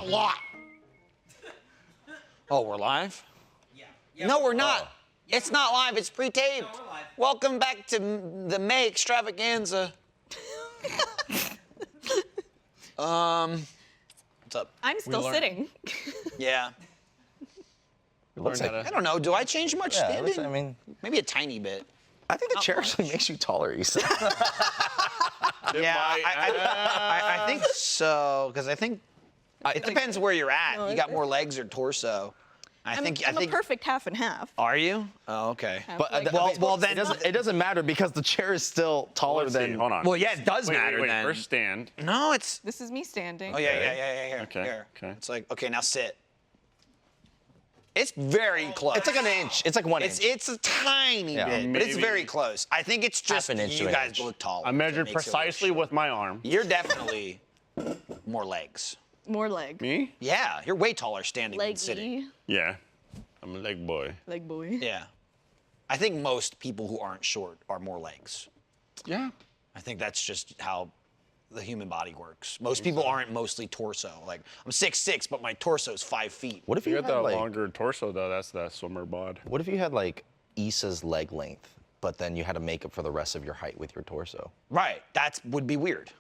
lot. Oh, we're live? Yeah. No, we're not. Oh. It's not live. It's pre-taped. No, we're live. Welcome back to the May extravaganza. What's up? I'm still sitting. Yeah. It looks like, I don't know. Do I change much standing? I mean, maybe a tiny bit. I think the chair actually makes you taller, Issa. Yeah, I think so, because I think it depends where you're at. You got more legs or torso. I'm a perfect half and half. Are you? Oh, okay. But well, then it doesn't matter because the chair is still taller than. Hold on. Well, yeah, it does matter wait, then. First stand. No, it's. This is me standing. Oh yeah. Okay. Here. Okay. It's like okay, now sit. It's very close. It's like an inch. It's like 1 inch. It's a tiny bit, but it's Maybe very close. I think it's just an inch you to an guys inch. look tall. I measured precisely with my arm. You're definitely more legs. More leg. Me? Yeah, you're way taller standing than sitting. Leggy. Yeah. I'm a leg boy. Leg boy. Yeah. I think most people who aren't short are more legs. Yeah. I think that's just how the human body works. Most people aren't mostly torso. Like, I'm 6'6", but my torso's 5 feet. What if You you got had that like? longer torso though. That's that swimmer bod. What if you had like Issa's leg length, but then you had to make up for the rest of your height with your torso? Right, that would be weird.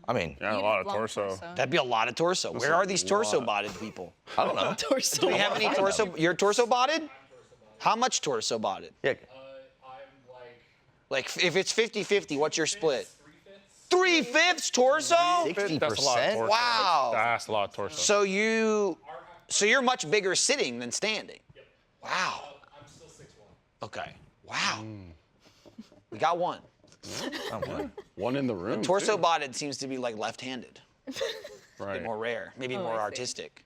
I mean, Yeah, a You'd lot have of long torso. That'd be a lot of torso. Where are these torso-bodied people? I don't know. Torso. Do we have any torso? You're torso-bodied? How much torso-bodied? Yeah. I'm Like, if it's 50-50, what's your split? 3/5. 3/5 torso? 60%. That's a lot of torso. Wow. That's a lot of torso. So you're much bigger sitting than standing. Yep. Wow. I'm still 6'1". Okay. Wow. We got one. One in the room. Torso-bodied seems to be like left-handed. Right. More rare, maybe more I see. artistic.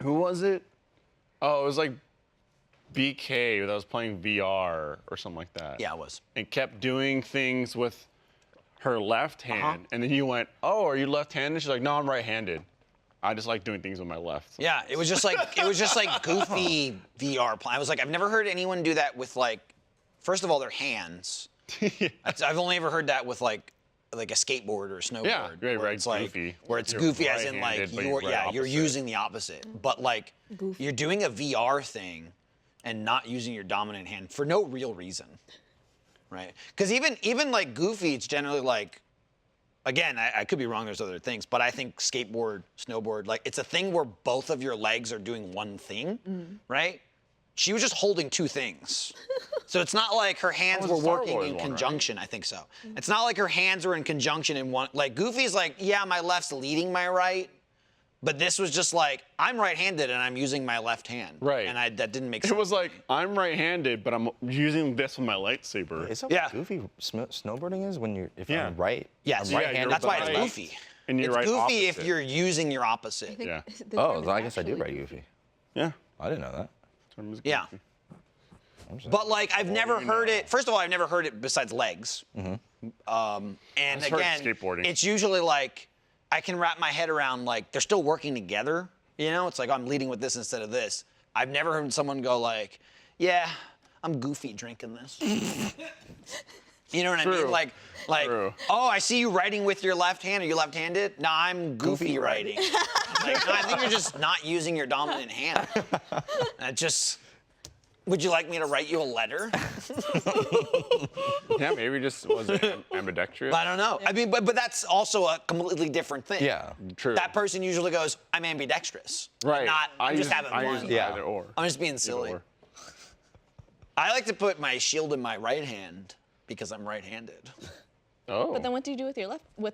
Who was it? Oh, it was like BK that was playing VR or something like that. Yeah, it was. And kept doing things with her left hand. And then you went, oh, are you left-handed? She's like, no, I'm right-handed. I just like doing things with my left. Yeah, it was just like goofy VR. I was like, I've never heard anyone do that with like, first of all, their hands. I've only ever heard that with like a skateboard or a snowboard. Yeah, where right, it's goofy. Like, where it's You're goofy as in like right-handed, but you're you're opposite. using the opposite. But like you're doing a VR thing and not using your dominant hand for no real reason. Right? Because even like goofy, it's generally like, again, I could be wrong, there's other things, but I think skateboard, snowboard, like it's a thing where both of your legs are doing one thing, right? She was just holding two things. So it's not like her hands was were a Star working Wars in one, right? conjunction, I think so. It's not like her hands were in conjunction in one, like Goofy's like, yeah, my left's leading my right, but this was just like, I'm right-handed and I'm using my left hand. Right. And that didn't make sense. It was like, I'm right-handed, but I'm using this with my lightsaber. Is that Yeah. what goofy snowboarding is? When you're, if Yeah. I'm right? Yes, I'm right-handed, that's why it's but I'm goofy. And you're It's right goofy opposite. if you're using your opposite. Yeah. Oh, then I guess I do ride goofy. Yeah. I didn't know that. Term is Yeah. goofy. But like I've never you heard know. it. First of all, I've never heard it besides legs. And I've heard again, skateboarding. it's usually like I can wrap my head around like they're still working together. You know, it's like I'm leading with this instead of this. I've never heard someone go like, "Yeah, I'm goofy drinking this." You know what I mean? True. Like, True. oh, I see you writing with your left hand. Are you left-handed? No, I'm goofy writing. Like, no, I think you're just not using your dominant hand. Would you like me to write you a letter? Yeah, maybe just was it ambidextrous. I don't know. I mean, but that's also a completely different thing. Yeah. True. That person usually goes, I'm ambidextrous. Right. Not, I'm just having I fun. use Yeah. either or. I'm just being silly. or. I like to put my shield in my right hand because I'm right-handed. Oh. But then what do you do with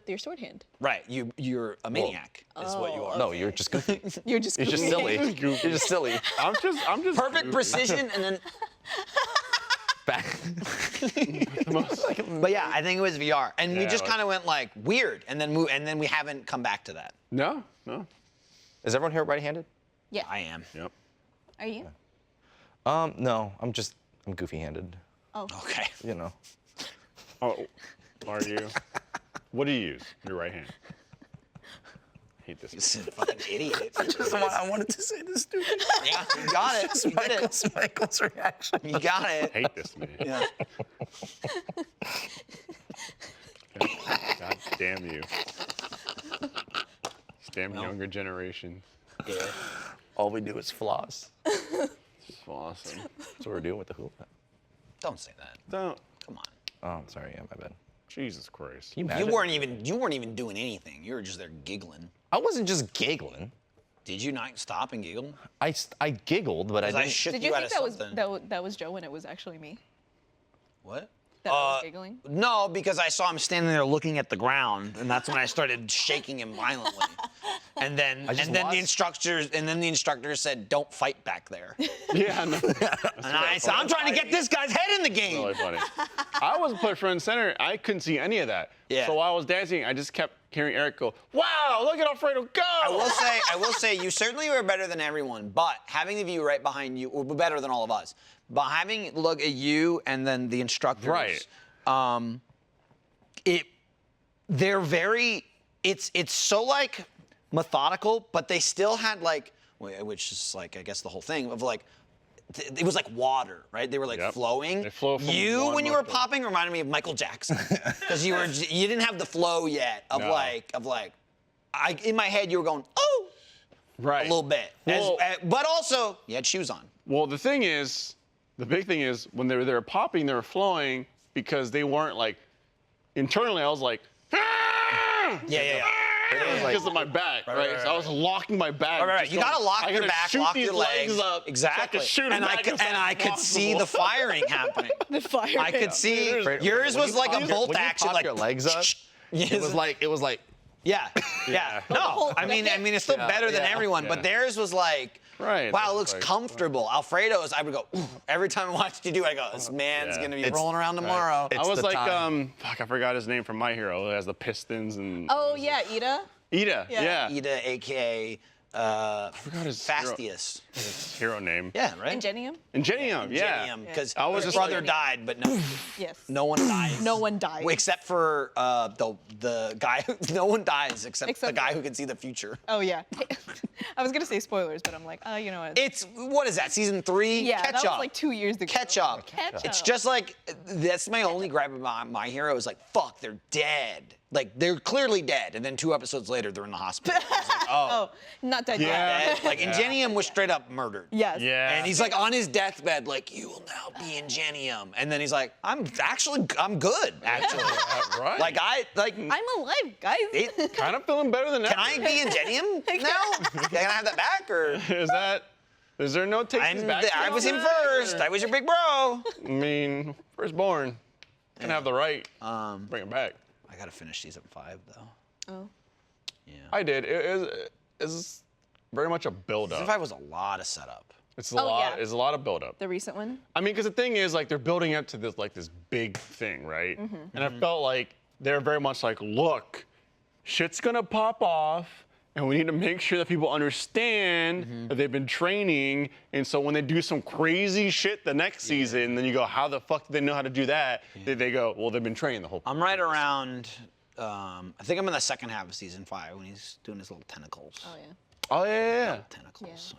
your sword hand? Right. You're a maniac is what you are. No, you're just goofy. You're just You're just silly. You're just silly. I'm just Perfect goofy. precision and then Back. but yeah, I think it was VR. And we Yeah, just like- kind of went like weird and then we haven't come back to that. No. Is everyone here right-handed? Yeah. I am. Yep. Are you? No, I'm goofy-handed. Oh. Okay. You know. Oh, are you? What do you use? Your right hand. Hate this. This is a fucking idiot. I wanted to say this, dude. Yeah, you got it. You did it. Michael's reaction. You got it. Hate this man. Yeah. God damn you. This damn younger generation. Yeah. All we do is floss. Awesome. That's what we're doing with the hula. Don't say that. Don't. Come on. Oh, I'm sorry. Yeah, my bad. Jesus Christ. Can you You imagine? weren't even doing anything. You were just there giggling. I wasn't just giggling. Did you not stop and giggle? I giggled, but I 'Cause I didn't. shook Did you you out think of that was something. that was Joe when it was actually me? What? That was giggling? No, because I saw him standing there looking at the ground, and that's when I started shaking him violently. And then I just and then the watched- instructor said, "Don't fight back there." Yeah, no. And I said, "I'm trying to get this guy's head in the game." Really funny. I was put front and center. I couldn't see any of that. Yeah. So while I was dancing, I just kept hearing Eric go, "Wow, look at Alfredo go!" I will say, you certainly were better than everyone, but having the view right behind you were better than all of us. But having look at you and then the instructors, Right. They're very, it's so like methodical, but they still had like, which is like I guess the whole thing of like. It was like water, right? They were like Yep. flowing. They flow from you, one when you were muscle. popping, reminded me of Michael Jackson, because you didn't have the flow yet of No. in my head you were going, oh, Right. a little bit, Well, but also you had shoes on. well, the big thing is when they were popping, they were flowing because they weren't like, internally I was like, Yeah. because of my back, right? So I was locking my back. Right. just You gotta going, lock I your gotta back, shoot lock these your legs up exactly. So I could shoot 'em and I back could, as fast and I as could see the possible. firing happening. The fire. I could see Alfredo, yours when was you like a pop bolt when you action, pop like your legs up. It was like. Yeah. No, whole- I mean, it's still better than yeah, everyone, but yeah. theirs was like, Right, wow, it that's looks like- comfortable. Alfredo's, I would go, ooh. Every time I watched you do it, I go, this man's Yeah. gonna be It's- rolling around tomorrow. It's I was the like, time. fuck, I forgot his name from My Hero. It has the pistons and Oh yeah, Ida. Ida. Yeah. Yeah. Ida, aka forgot his Fastius. His hero name. Yeah, right. Ingenium. Ingenium. Yeah. because I was his just brother like- died, but Yes. no one dies. No one dies. Except for the guy. No one dies except the Except- guy who can see the future. Oh yeah. I was gonna say spoilers, but I'm like, you know what? It's what is that? Season 3? yeah, Catch that up. was like 2 years ago. Catch up. Catch It's up. just like that's my only gripe about My Hero is like, fuck, they're dead. Like they're clearly dead, and then 2 episodes later they're in the hospital. I was like, Oh, not dead Yeah. yet. dead. Like Ingenium was straight up murdered. Yes. Yeah. And he's like on his deathbed, like, you will now be Ingenium. And then he's like, I'm good, actually. Right. I'm alive, guys. kind of feeling better than Can ever. I be Ingenium now? Can I have that back, or? Is there no take this back? I was him first. I was your big bro. I mean, firstborn. Can have the right. Bring it back. I gotta finish season 5 though. Oh. I did. It is very much a build Season up. 5 was a lot of setup. It's a Oh, lot. yeah. It's a lot of build up. The recent one. I mean, because the thing is, like, they're building up to this big thing, right? And I felt like they're very much like, look, shit's gonna pop off, and we need to make sure that people understand that they've been training. And so when they do some crazy shit the next season, then you go, how the fuck do they know how to do that? They go, well, they've been training the whole. I'm right around. I think I'm in the second half of season 5 when he's doing his little tentacles. Oh yeah. Oh yeah. Tentacles.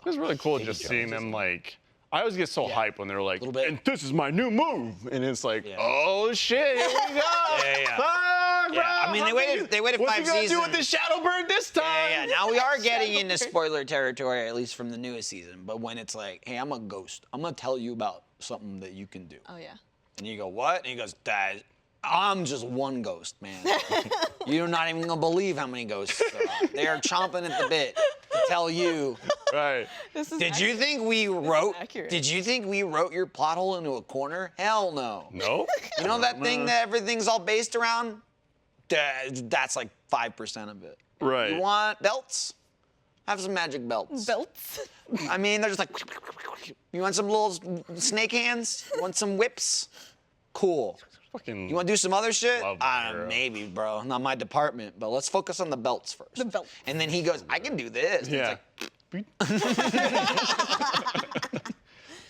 It was really cool just seeing them like. I always get so hyped when they're like, Little bit. and this is my new move, and it's like, Yeah. oh shit, here we go. Yeah. Fuck, Yeah, bro, I mean, they waited what's 5 he gonna seasons. do with the shadow bird this time? Yeah. Now we are getting into spoiler territory, at least from the newest season. But when it's like, hey, I'm a ghost. I'm gonna tell you about something that you can do. Oh yeah. And you go, what? And he goes, Dad, I'm just one ghost, man. You're not even gonna believe how many ghosts there are. They are chomping at the bit to tell you. Right. This is. Did you think we wrote? accurate. Did you think we wrote your plot hole into a corner? Hell no. No. You know that thing that everything's all based around? That's like 5% of it. Right. You want belts? Have some magic belts. belts? I mean, they're just like, you want some little snake hands? You want some whips? Cool. Fucking. You want to do some other shit? Love My Hero. Maybe, bro. Not my department, but let's focus on the belts first. The belts. And then he goes, I can do this. And Yeah.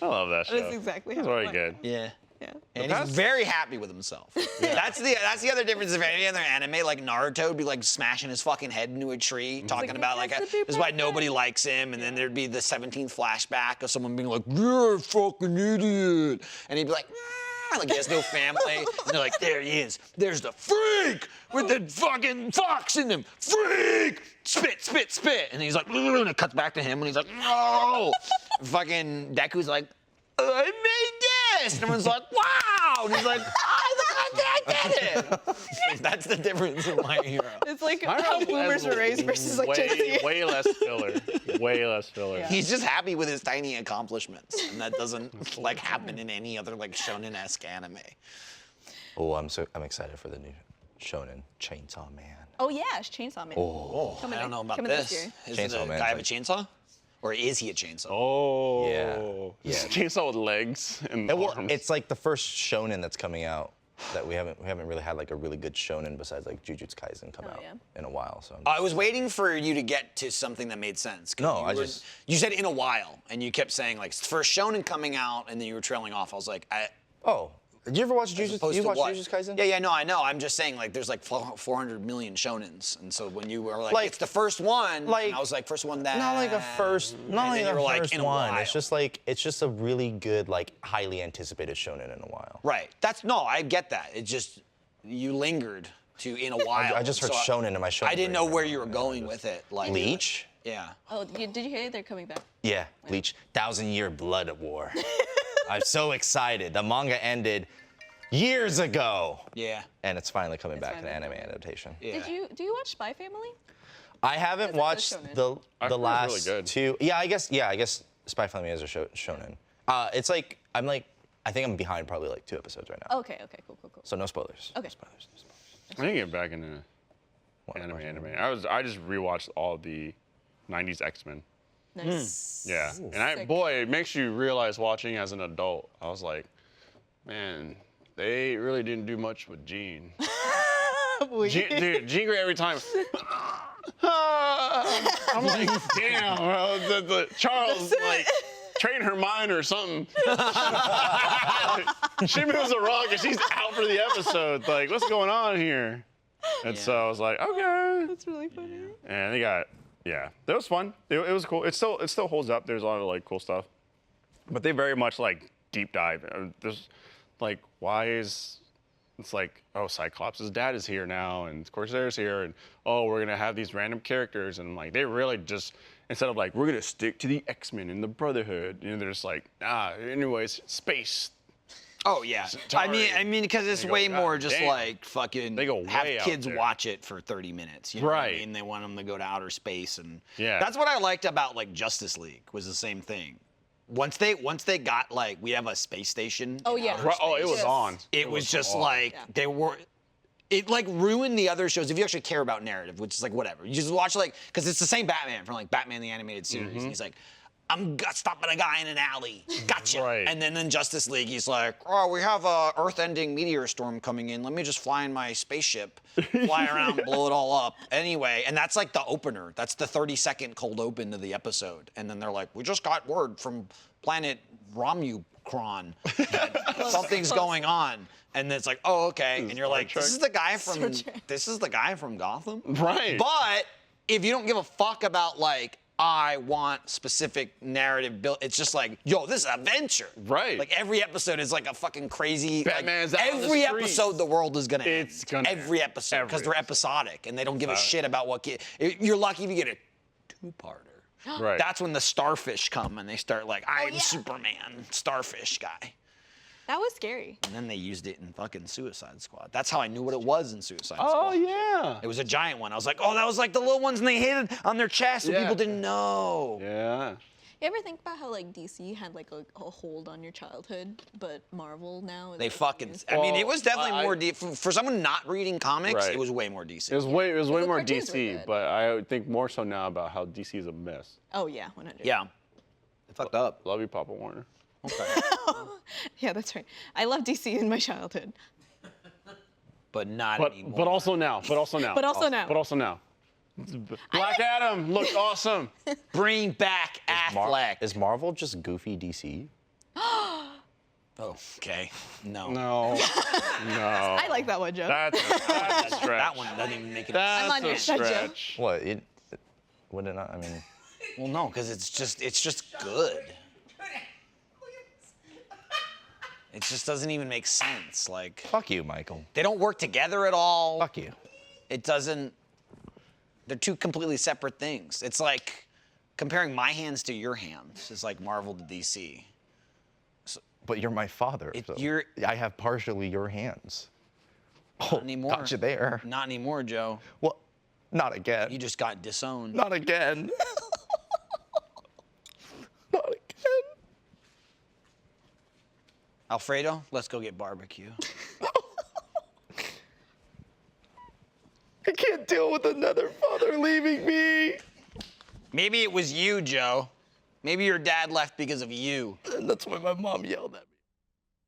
I love that show. That's exactly It's how it very went. good. yeah. Yeah. And past- he's very happy with himself. That's the other difference of any other anime. Like Naruto would be like smashing his fucking head into a tree, talking like, about like "It has to this be is why perfect." nobody likes him, and then there'd be the 17th flashback of someone being like, "You're a fucking idiot," and he'd be like, like he has no family. And they're like, there he is. There's the freak with the fucking fox in him. Freak! Spit, spit, spit. And he's like, and it cuts back to him and he's like, no. Fucking Deku's like, I made this. And everyone's like, wow. And he's like, I did it. That's the difference in My Hero. It's like My how Hero boomers has were raised versus like Gen Z. way less filler. Way less filler. Yeah. He's just happy with his tiny accomplishments, and that doesn't like happen in any other like shonen-esque anime. Oh, I'm excited for the new shonen Chainsaw Man. Oh yeah, it's Chainsaw Man. Oh, Coming I don't know about coming this. year. Is Chainsaw the Man's guy have a like- chainsaw, or is he a chainsaw? Oh. Yeah. Chainsaw with legs and Well, arms. it's like the first shonen that's coming out that we haven't really had like a really good shonen besides like Jujutsu Kaisen come out yeah. in a while. So I was waiting for you to get to something that made sense. 'Cause No, you said in a while, and you kept saying like first shonen coming out, and then you were trailing off. I was like, did you ever watch as Jujutsu? opposed You to watch what? Jujutsu Kaisen? Yeah, no, I know. I'm just saying like there's like 400 million shonens, and so when you were like, Like- it's the first one, like- and I was like, first one that. Not like a first, not And like then you the were like, first in a one. while. It's just a really good, like highly anticipated shonen in a while. Right. I get that. It just you lingered to in a while. I just heard so shonen in my shonen. I didn't know brain where right you were now. going with it. Like Bleach? Yeah. Oh, did you hear they're coming back? Yeah, Bleach. 1,000-Year Blood War. I'm so excited. The manga ended years ago. Yeah. And it's finally coming back in finally anime coming. adaptation. Yeah. Do you watch Spy Family? I haven't That's watched shonen. the I've the heard last it's really good. two. Yeah, I guess Spy Family is a shonen. It's like I think I'm behind probably like 2 episodes right now. Okay, cool. So no spoilers. Okay. No spoilers. No spoilers. I need to get back into anime. I just rewatched all the 90s X-Men. Nice. Yeah. Sick. And boy, it makes you realize watching as an adult. I was like, man, they really didn't do much with Jean. Dude, Jean Grey every time. I'm like, damn, bro. The Charles like train her mind or something. She moves a rock and she's out for the episode. Like, what's going on here? And so I was like, okay. That's really funny. And they got, that was fun. It was cool. It still holds up. There's a lot of like cool stuff, but they very much like deep dive. There's like, it's like, oh, Cyclops' dad is here now, and Corsair's here, and oh, we're gonna have these random characters, and like they really just instead of like we're gonna stick to the X-Men and the Brotherhood, they're just like, anyways, space. Oh yeah. I mean, because it's They go, way more "God just damn." like fucking They go have way out kids there. watch it for 30 minutes. You know what I Right. mean? They want them to go to outer space, and Yeah. that's what I liked about like Justice League was the same thing. Once they got like we have a space station. Oh, in yeah. outer Oh, it space, was Yes. on. It was just on. like Yeah. they were. It like ruined the other shows if you actually care about narrative, which is like whatever. You just watch like because it's the same Batman from like Batman the Animated Series, and he's like, I'm stopping a guy in an alley, gotcha. Right. And then in Justice League, he's like, oh, we have a Earth-ending meteor storm coming in. Let me just fly in my spaceship, fly around, blow it all up. Anyway, and that's like the opener. That's the 30-second cold open to the episode, and then they're like, we just got word from planet Romucron that something's going on. And then it's like, oh, okay. And you're like, Trek. this is the guy from Gotham? Right. But if you don't give a fuck about like, I want specific narrative built, it's just like, yo, this is adventure. Right. Like every episode is like a fucking crazy. Batman's like, out on the every streets. episode the world is gonna end. It's gonna every end. episode because Every they're episodic and they don't give a shit about what you're lucky if you get a 2-parter. Right. That's when the starfish come and they start like, I'm yeah. Superman, starfish guy. That was scary. And then they used it in fucking Suicide Squad. That's how I knew what it was in Suicide Squad. Oh yeah. It was a giant one. I was like, oh, that was like the little ones and they hid it on their chest so Yeah. people didn't know. Yeah. You ever think about how like DC had like a hold on your childhood, but Marvel now? is, They like, fucking, used- I mean, it Well, was definitely I- more, for someone not reading comics, Right. it was way more DC. It was way the more cartoons were DC, good. but I think more so now about how DC is a mess. Oh yeah, 100. Yeah. They fucked up. Love you, Papa Warner. Okay. Yeah, that's right. I loved DC in my childhood. But not But anymore. but also now. But also now. But also now. But also now. Black Adam looked awesome. Bring back Affleck. Is Marvel just goofy DC? Oh, okay. No. No. No. I like that one, Joe. That's a stretch. That one doesn't even make it. That's on your a side, Joe. stretch. What? Would it not? I mean, Well, no, because it's just good. It just doesn't even make sense. Like, Fuck you, Michael. they don't work together at all. Fuck you. It doesn't. They're two completely separate things. It's like comparing my hands to your hands. It's like Marvel to DC. But you're my father. It- so you're- I have partially your hands. Not anymore. Got you there. Not anymore, Joe. Well, not again. You just got disowned. Not again. Not again. Alfredo, let's go get barbecue. I can't deal with another father leaving me. Maybe it was you, Joe. Maybe your dad left because of you. And that's why my mom yelled at me.